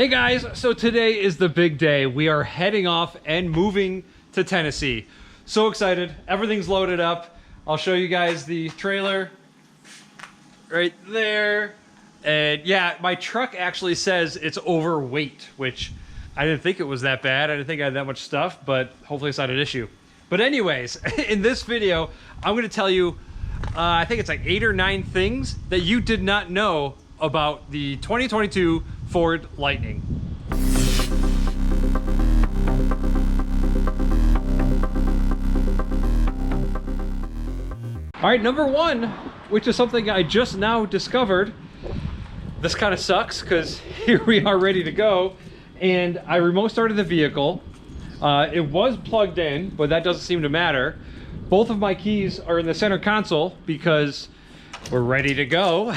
Hey guys, so today is the big day. We are heading off and moving to Tennessee. So excited, everything's loaded up. I'll show you guys the trailer right there. And yeah, my truck actually says it's overweight, which I didn't think it was that bad. I didn't think I had that much stuff, but hopefully it's not an issue. But anyways, in this video, I'm gonna tell you, I think it's like 8 or 9 things that you did not know about the 2022 Ford Lightning. All right, number 1, which is something I just now discovered. This kind of sucks because here we are ready to go, and I remote started the vehicle. It was plugged in, but that doesn't seem to matter. Both of my keys are in the center console because we're ready to go.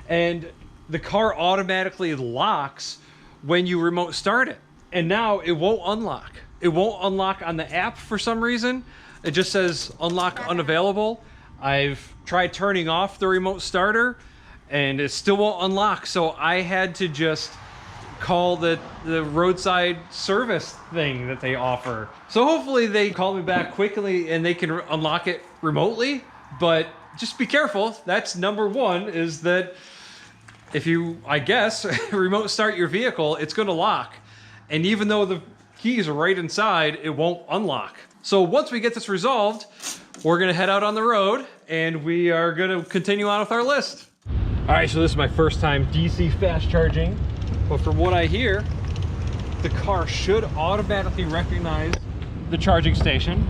And the car automatically locks when you remote start it. And now it won't unlock. It won't unlock on the app for some reason. It just says unlock unavailable. I've tried turning off the remote starter and it still won't unlock. So I had to just call the roadside service thing that they offer. So hopefully they call me back quickly and they can unlock it remotely. But just be careful. That's number 1, is that if you, I guess, remote start your vehicle, it's gonna lock. And even though the keys are right inside, it won't unlock. So once we get this resolved, we're gonna head out on the road and we are gonna continue on with our list. All right, so this is my first time DC fast charging, but from what I hear, the car should automatically recognize the charging station,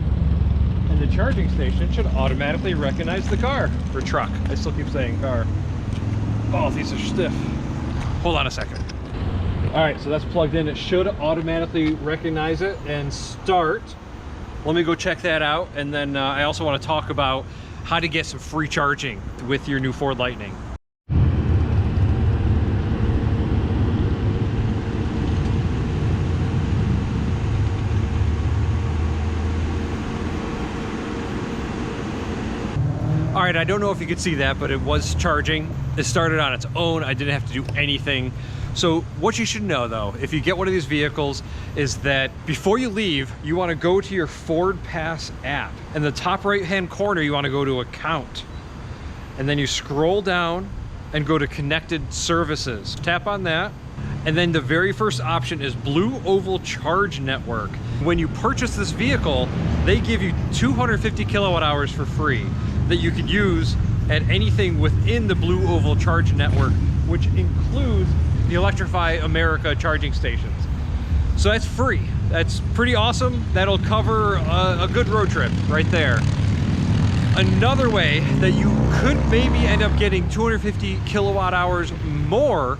and the charging station should automatically recognize the car, or truck. I still keep saying car. Oh, these are stiff. Hold on a second. All right, so that's plugged in. It should automatically recognize it and start. Let me go check that out. And then I also want to talk about how to get some free charging with your new Ford Lightning. All right, I don't know if you could see that, but it was charging. It started on its own. I didn't have to do anything. So what you should know though, if you get one of these vehicles, is that before you leave, you wanna go to your Ford Pass app. In the top right-hand corner, you wanna go to Account. And then you scroll down and go to Connected Services. Tap on that. And then the very first option is Blue Oval Charge Network. When you purchase this vehicle, they give you 250 kilowatt hours for free that you could use at anything within the Blue Oval Charge Network, which includes the Electrify America charging stations. So that's free. That's pretty awesome. That'll cover a good road trip right there. Another way that you could maybe end up getting 250 kilowatt hours more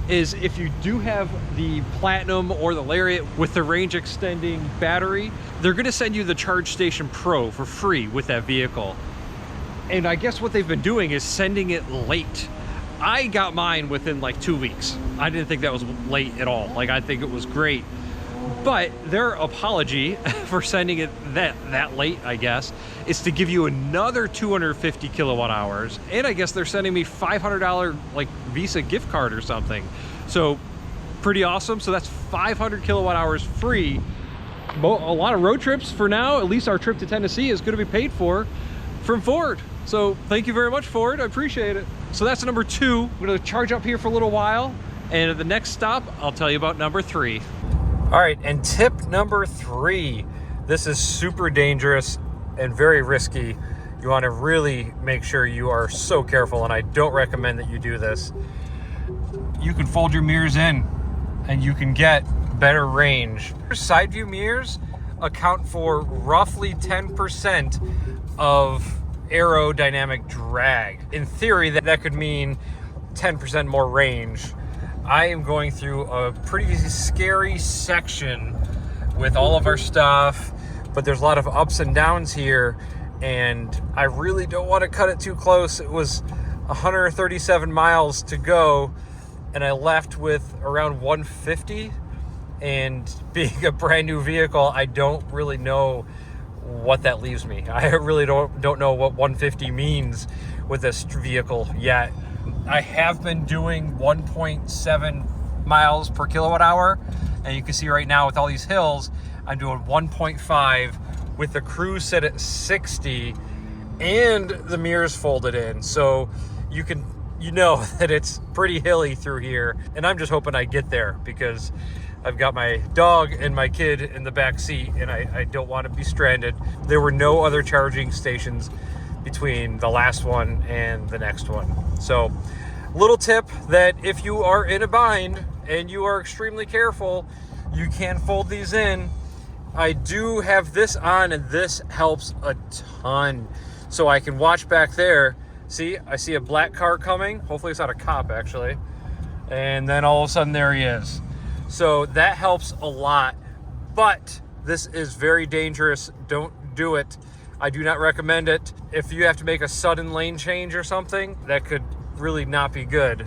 is if you do have the Platinum or the Lariat with the range extending battery, they're gonna send you the Charge Station Pro for free with that vehicle. And I guess what they've been doing is sending it late. I got mine within like 2 weeks. I didn't think that was late at all. Like, I think it was great. But their apology for sending it that late, I guess, is to give you another 250 kilowatt hours. And I guess they're sending me $500 like Visa gift card or something. So pretty awesome. So that's 500 kilowatt hours free. A lot of road trips for now. At least our trip to Tennessee is going to be paid for from Ford. So thank you very much, Ford. I appreciate it. So that's number 2. I'm going to charge up here for a little while. And at the next stop, I'll tell you about number 3. All right, and tip number 3. This is super dangerous and very risky. You want to really make sure you are so careful, and I don't recommend that you do this. You can fold your mirrors in and you can get better range. Side view mirrors account for roughly 10% of aerodynamic drag. In theory, that could mean 10% more range. I am going through a pretty scary section with all of our stuff, but there's a lot of ups and downs here, and I really don't want to cut it too close. It was 137 miles to go, and I left with around 150, and being a brand new vehicle, I don't really know what that leaves me. I really don't know what 150 means with this vehicle yet. I have been doing 1.7 miles per kilowatt hour. And you can see right now with all these hills, I'm doing 1.5 with the cruise set at 60 and the mirrors folded in. So you know that it's pretty hilly through here. And I'm just hoping I get there because I've got my dog and my kid in the back seat and I don't want to be stranded. There were no other charging stations between the last one and the next one. So little tip that if you are in a bind and you are extremely careful, you can fold these in. I do have this on and this helps a ton. So I can watch back there. See, I see a black car coming. Hopefully it's not a cop actually. And then all of a sudden there he is. So that helps a lot, but this is very dangerous. Don't do it. I do not recommend it. If you have to make a sudden lane change or something, that could really not be good.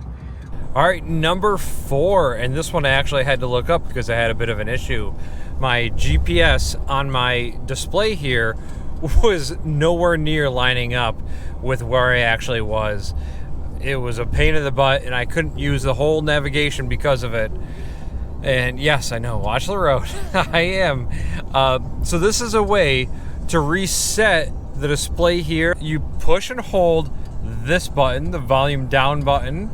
All right, number 4, and this one I actually had to look up because I had a bit of an issue. My GPS on my display here was nowhere near lining up with where I actually was. It was a pain in the butt and I couldn't use the whole navigation because of it. And yes, I know, watch the road. I am. So this is a way to reset the display here. You push and hold this button, the volume down button,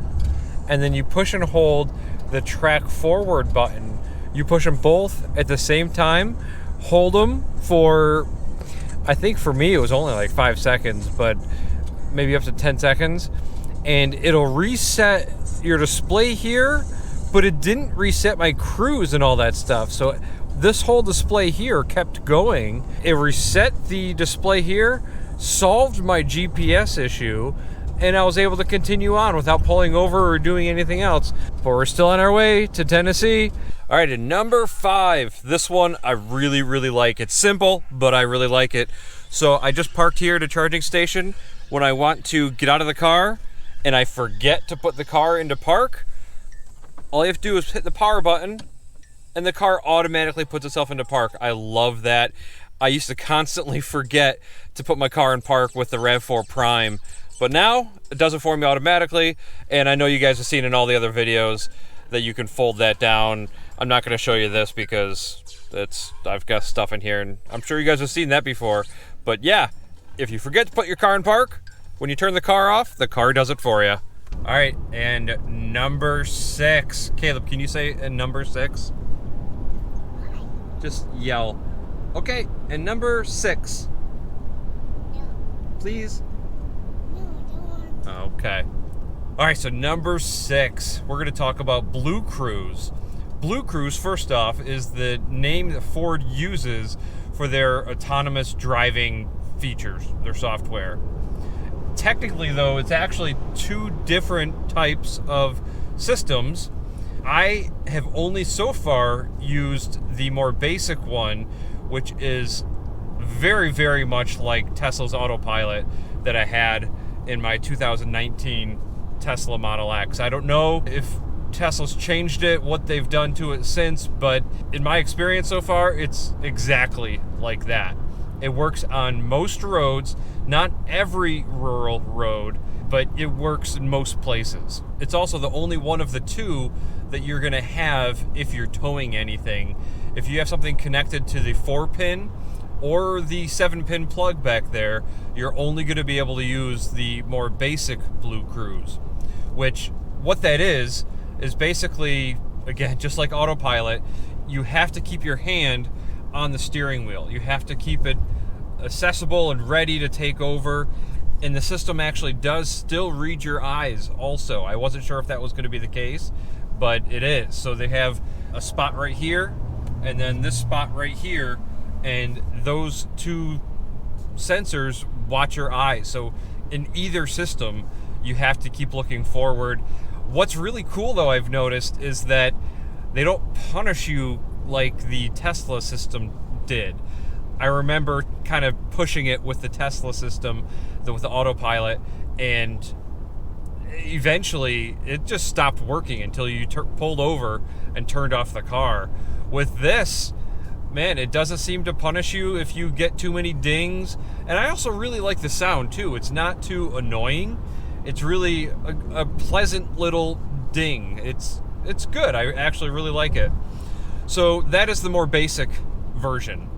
and then you push and hold the track forward button. You push them both at the same time, hold them for, I think for me it was only like 5 seconds, but maybe up to 10 seconds. And it'll reset your display here, but it didn't reset my cruise and all that stuff. So this whole display here kept going. It reset the display here, solved my GPS issue, and I was able to continue on without pulling over or doing anything else. But we're still on our way to Tennessee. All right, and number 5. This one I really, really like. It's simple, but I really like it. So I just parked here at a charging station. When I want to get out of the car and I forget to put the car into park, all you have to do is hit the power button and the car automatically puts itself into park. I love that. I used to constantly forget to put my car in park with the RAV4 Prime, but now it does it for me automatically. And I know you guys have seen in all the other videos that you can fold that down. I'm not going to show you this because I've got stuff in here and I'm sure you guys have seen that before. But yeah, if you forget to put your car in park, when you turn the car off, the car does it for you. All right, and number 6. Caleb, can you say number 6? Just yell. Okay, and number 6. No. Please. No, I don't want. Okay. All right, so number 6, we're gonna talk about Blue Cruise. Blue Cruise, first off, is the name that Ford uses for their autonomous driving features, their software. Technically, though, it's actually 2 different types of systems. I have only so far used the more basic one, which is very, very much like Tesla's autopilot that I had in my 2019 Tesla Model X. I don't know if Tesla's changed it, what they've done to it since, but in my experience so far, it's exactly like that. It works on most roads, not every rural road, but it works in most places. It's also the only one of the 2 that you're gonna have if you're towing anything. If you have something connected to the 4-pin or the 7-pin plug back there, you're only gonna be able to use the more basic Blue Cruise, which what that is basically, again, just like autopilot, you have to keep your hand on the steering wheel. You have to keep it accessible and ready to take over. And the system actually does still read your eyes also. I wasn't sure if that was going to be the case, but it is. So they have a spot right here and then this spot right here, and those 2 sensors watch your eyes. So in either system, you have to keep looking forward. What's really cool though, I've noticed, is that they don't punish you like the Tesla system did. I remember kind of pushing it with the Tesla system, with the autopilot, and eventually it just stopped working until you pulled over and turned off the car. With this, man, it doesn't seem to punish you if you get too many dings. And I also really like the sound too. It's not too annoying. It's really a pleasant little ding. it's good. I actually really like it. So that is the more basic version.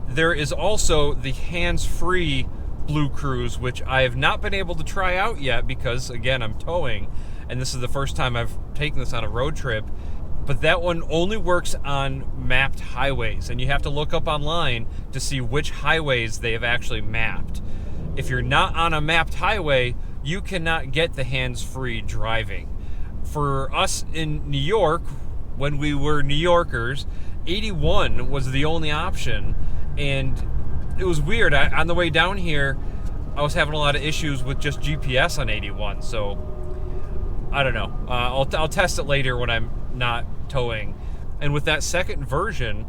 There is also the hands-free Blue Cruise, which I have not been able to try out yet because, again, I'm towing, and this is the first time I've taken this on a road trip. But that one only works on mapped highways, and you have to look up online to see which highways they have actually mapped. If you're not on a mapped highway, you cannot get the hands-free driving. For us in New York, when we were New Yorkers, 81 was the only option, and it was weird. On the way down here, I was having a lot of issues with just GPS on 81, so I don't know. I'll test it later when I'm not towing. And with that second version,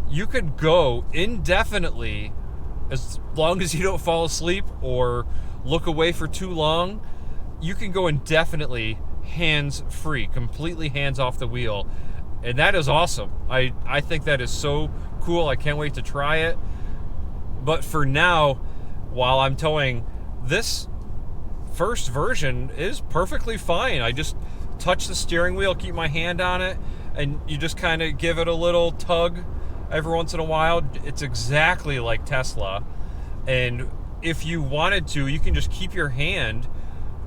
you could go indefinitely as long as you don't fall asleep or look away for too long. You can go indefinitely hands-free, completely hands off the wheel, and that is awesome. I think that is so cool. I can't wait to try it. But for now, while I'm towing, this first version is perfectly fine. I just touch the steering wheel, keep my hand on it, and you just kind of give it a little tug every once in a while. It's exactly like Tesla. And if you wanted to, you can just keep your hand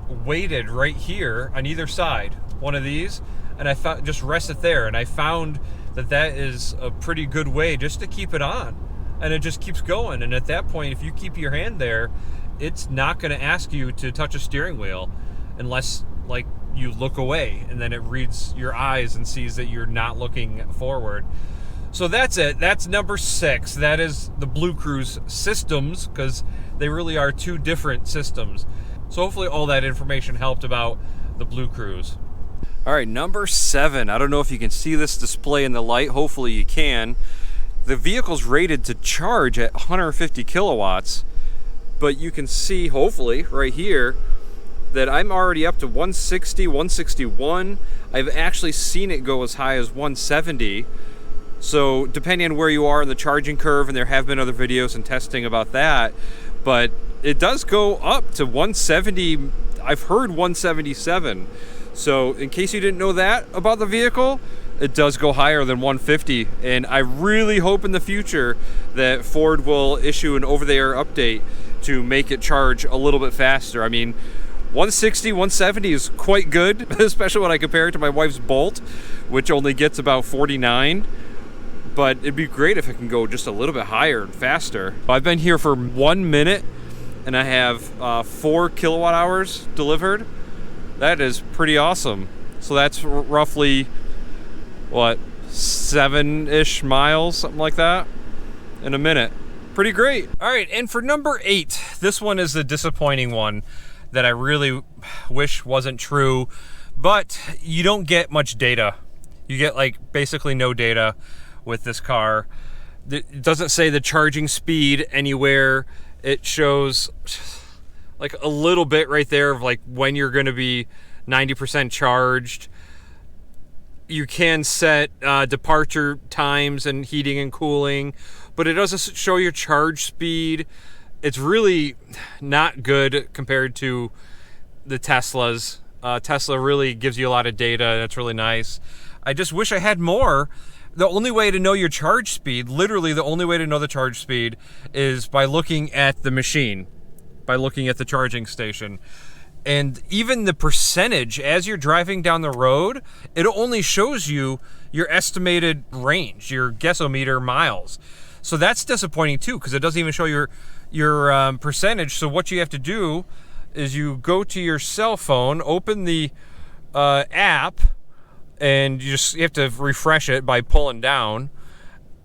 weighted right here on either side, one of these, and just rest it there. And I found that is a pretty good way just to keep it on, and it just keeps going. And at that point, if you keep your hand there, it's not going to ask you to touch a steering wheel unless, like, you look away, and then it reads your eyes and sees that you're not looking forward. So that's it. That's number 6. That is the Blue Cruise systems, because they really are two different systems. So hopefully all that information helped about the Blue Cruise. All right, number 7. I don't know if you can see this display in the light. Hopefully you can. The vehicle's rated to charge at 150 kilowatts, but you can see, hopefully, right here, that I'm already up to 160, 161. I've actually seen it go as high as 170. So depending on where you are in the charging curve, and there have been other videos and testing about that, but it does go up to 170. I've heard 177. So in case you didn't know that about the vehicle, it does go higher than 150. And I really hope in the future that Ford will issue an over-the-air update to make it charge a little bit faster. I mean, 160, 170 is quite good, especially when I compare it to my wife's Bolt, which only gets about 49. But it'd be great if it can go just a little bit higher and faster. I've been here for 1 minute, and I have 4 kilowatt hours delivered. That is pretty awesome. So that's roughly, what, 7-ish miles, something like that, in a minute. Pretty great. All right, and for number 8, this one is the disappointing one that I really wish wasn't true, but you don't get much data. You get, like, basically no data with this car. It doesn't say the charging speed anywhere. It shows like a little bit right there of like when you're going to be 90% charged. You can set departure times and heating and cooling, but it doesn't show your charge speed. It's really not good compared to the Teslas. Tesla really gives you a lot of data. That's really nice. I just wish I had more. The only way to know your charge speed, literally the only way to know the charge speed, is by looking at the machine, by looking at the charging station. And even the percentage as you're driving down the road, it only shows you your estimated range, your guessometer miles. So that's disappointing too, because it doesn't even show your percentage. So what you have to do is you go to your cell phone, open the app, and you have to refresh it by pulling down,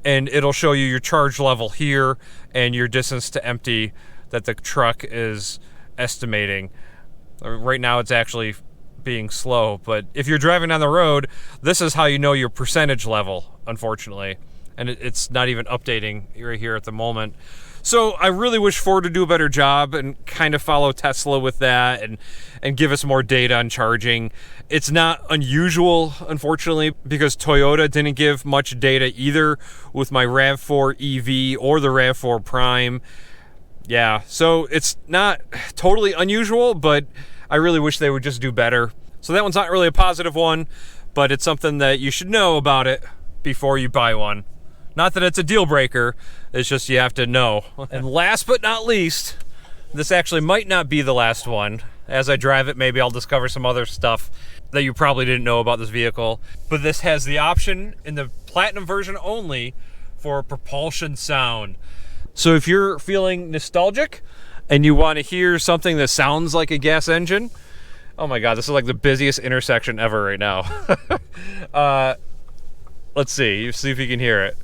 and it'll show you your charge level here and your distance to empty that the truck is estimating. Right now it's actually being slow, but if you're driving down the road, this is how you know your percentage level, unfortunately. And it's not even updating right here at the moment. So I really wish Ford would do a better job and kind of follow Tesla with that and give us more data on charging. It's not unusual, unfortunately, because Toyota didn't give much data either with my RAV4 EV or the RAV4 Prime. Yeah, so it's not totally unusual, but I really wish they would just do better. So that one's not really a positive one, but it's something that you should know about it before you buy one. Not that it's a deal breaker, it's just you have to know. And last but not least, this actually might not be the last one. As I drive it, maybe I'll discover some other stuff that you probably didn't know about this vehicle. But this has the option in the Platinum version only for propulsion sound. So if you're feeling nostalgic and you want to hear something that sounds like a gas engine, oh my God, this is like the busiest intersection ever right now. Let's see if you can hear it.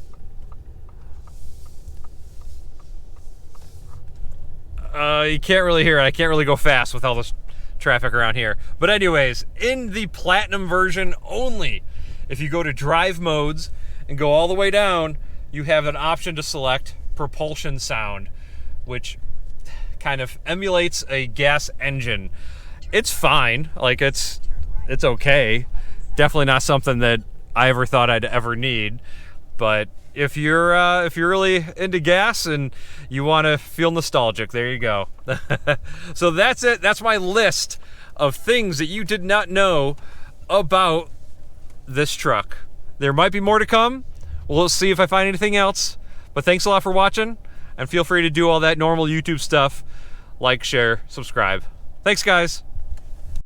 You can't really hear it. I can't really go fast with all this traffic around here. But anyways, in the Platinum version only, if you go to drive modes and go all the way down, you have an option to select propulsion sound, which kind of emulates a gas engine. It's fine. Like it's okay. Definitely not something that I ever thought I'd ever need. But if you're really into gas and you want to feel nostalgic, there you go. So that's it. That's my list of things that you did not know about this truck. There might be more to come. We'll see if I find anything else. But thanks a lot for watching, and feel free to do all that normal YouTube stuff. Like, share, subscribe. Thanks, guys.